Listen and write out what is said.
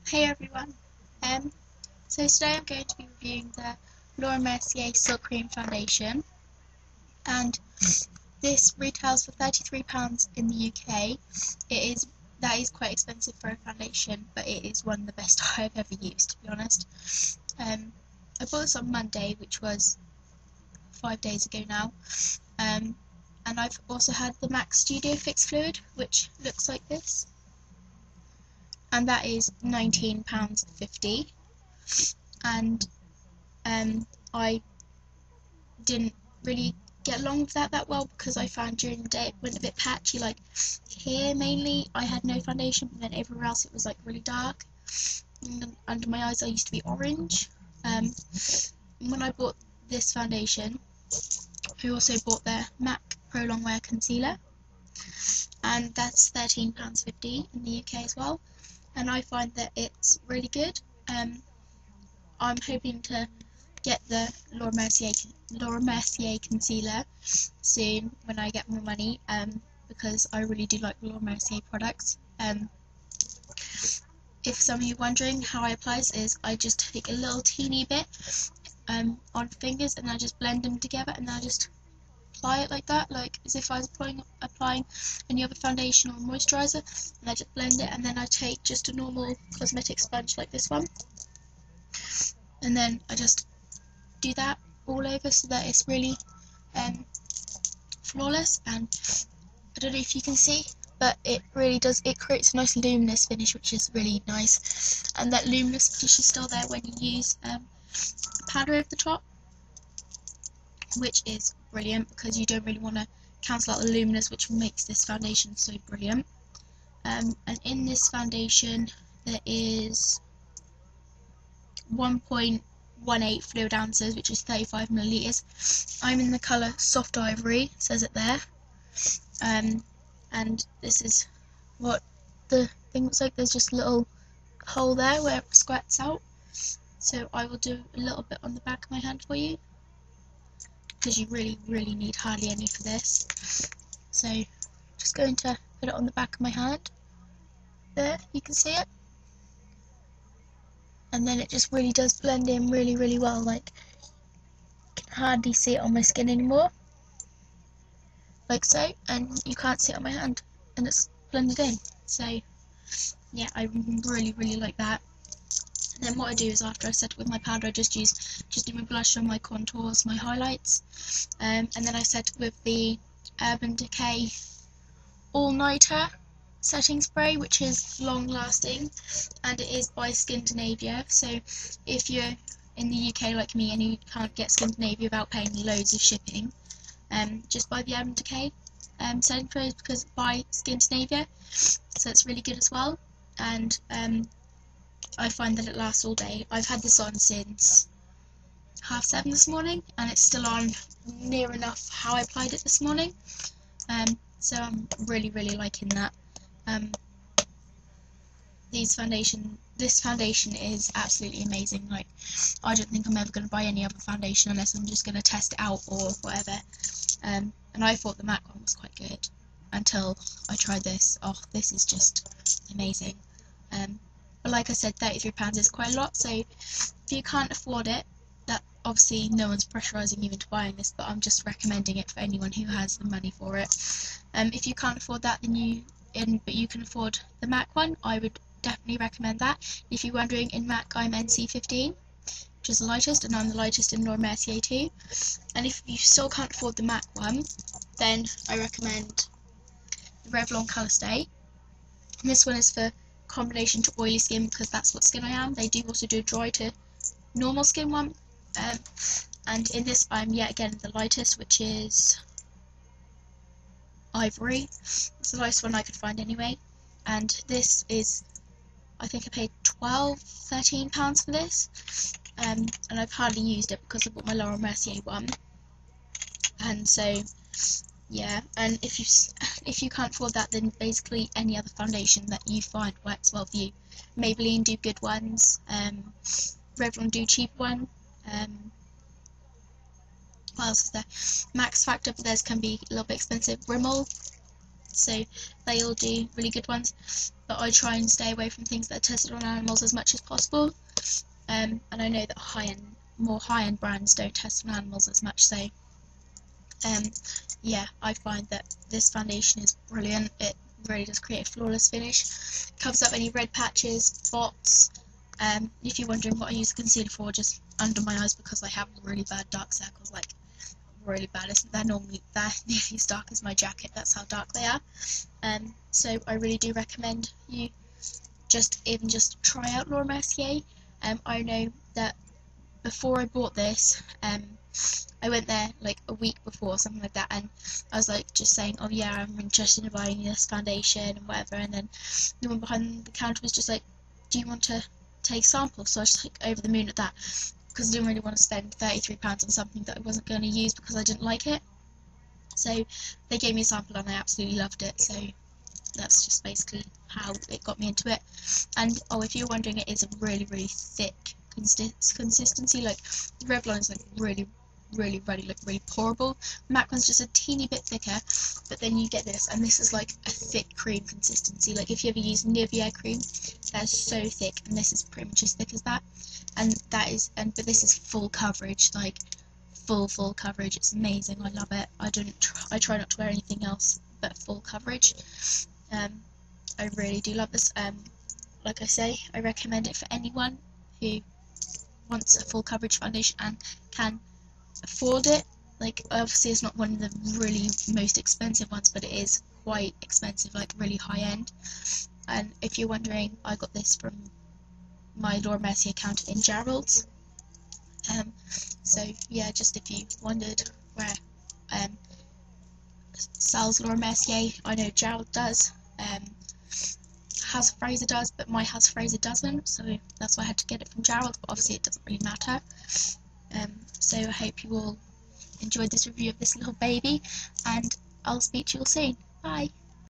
Hey everyone, so today I'm going to be reviewing the Laura Mercier Silk Cream Foundation, and this retails for £33 in the UK. That is quite expensive for a foundation, but it is one of the best I've ever used, to be honest. I bought this on Monday, which was 5 days ago now, and I've also had the MAC Studio Fix Fluid, which looks like this. And that is £19.50, and I didn't really get along with that well, because I found during the day it went a bit patchy. Like here mainly I had no foundation, but then everywhere else it was like really dark, and under my eyes I used to be orange. When I bought this foundation, I also bought the MAC Pro Longwear Concealer, and that's £13.50 in the UK as well. And I find that it's really good. I'm hoping to get the Laura Mercier concealer soon when I get more money, because I really do like Laura Mercier products. If some of you are wondering how I apply this, is I just take a little teeny bit on fingers, and I just blend them together, and I just apply it like that, like as if I was applying any other foundation or moisturiser, and I just blend it, and then I take just a normal cosmetic sponge like this one, and then I just do that all over so that it's really flawless. And I don't know if you can see, but it really does, it creates a nice luminous finish, which is really nice, and that luminous finish is still there when you use powder over the top, which is brilliant because you don't really want to cancel out the luminous, which makes this foundation so brilliant. And in this foundation there is 1.18 fluid ounces, which is 35 millilitres. I'm in the colour Soft Ivory, says it there, and this is what the thing looks like. There's just a little hole there where it squirts out, so I will do a little bit on the back of my hand for you, because you really need hardly any for this. So just going to put it on the back of my hand. There, you can see it, and then it just really does blend in really well. Like, you can hardly see it on my skin anymore, like so, and you can't see it on my hand, and it's blended in. So yeah, I really like that. And then what I do is, after I set it with my powder, I just do my blush on my contours, my highlights, and then I set it with the Urban Decay All Nighter setting spray, which is long lasting, and it is by Scandinavia. So if you're in the UK like me and you can't get Scandinavia without paying loads of shipping, just buy the Urban Decay setting spray, because it's by Scandinavia, so it's really good as well. And I find that it lasts all day. I've had this on since 7:30 this morning, and it's still on near enough how I applied it this morning. So I'm really liking that. This foundation is absolutely amazing. Like, I don't think I'm ever going to buy any other foundation unless I'm just going to test it out or whatever. And I thought the MAC one was quite good until I tried this. Oh, this is just amazing. But like I said, £33 is quite a lot, so if you can't afford it, that obviously no one's pressurising you into buying this, but I'm just recommending it for anyone who has the money for it. If you can't afford that, but you can afford the MAC one, I would definitely recommend that. If you're wondering, in MAC I'm NC15, which is the lightest, and I'm the lightest in Laura Mercier too. And if you still can't afford the MAC one, then I recommend the Revlon Colour Stay. And this one is for combination to oily skin, because that's what skin I am. They do also do dry to normal skin one, and in this I'm yet again the lightest, which is Ivory. It's the lightest one I could find anyway, and this is, I think I paid £13 for this, and I've hardly used it because I bought my Laura Mercier one. And so yeah, and if you can't afford that, then basically any other foundation that you find works well for you. Maybelline do good ones, Revlon do cheap one, what else is there? Max Factor, but theirs can be a little bit expensive. Rimmel so they all do really good ones, but I try and stay away from things that are tested on animals as much as possible. And I know that more high-end brands don't test on animals as much, so yeah, I find that this foundation is brilliant. It really does create a flawless finish, covers up any red patches, spots. If you're wondering what I use the concealer for, just under my eyes, because I have really bad dark circles, like really bad. They're nearly as dark as my jacket, that's how dark they are. So I really do recommend you just try out Laura Mercier. I know that before I bought this, I went there like a week before, something like that, and I was like just saying, oh yeah, I'm interested in buying this foundation and whatever, and then the one behind the counter was just like, do you want to take samples? So I was just like over the moon at that, because I didn't really want to spend £33 on something that I wasn't going to use because I didn't like it. So they gave me a sample and I absolutely loved it, so that's just basically how it got me into it. And oh, if you're wondering, it is a really thick consistency. Like the Revlon is like really ruddy, like really pourable. The MAC one's just a teeny bit thicker, but then you get this, and this is like a thick cream consistency. Like if you ever use Nivea cream, that's so thick, and this is pretty much as thick as that. And that is, but this is full coverage, like full coverage. It's amazing. I love it. I try not to wear anything else but full coverage. I really do love this. Like I say, I recommend it for anyone who wants a full coverage foundation and can afford it. Like obviously it's not one of the really most expensive ones, but it is quite expensive, like really high end. And if you're wondering, I got this from my Laura Mercier account in Gerald's. So yeah, just if you wondered where sells Laura Mercier, I know Gerald does. House of Fraser does, but my House of Fraser doesn't, so that's why I had to get it from Gerald, but obviously it doesn't really matter. So I hope you all enjoyed this review of this little baby, and I'll speak to you all soon. Bye!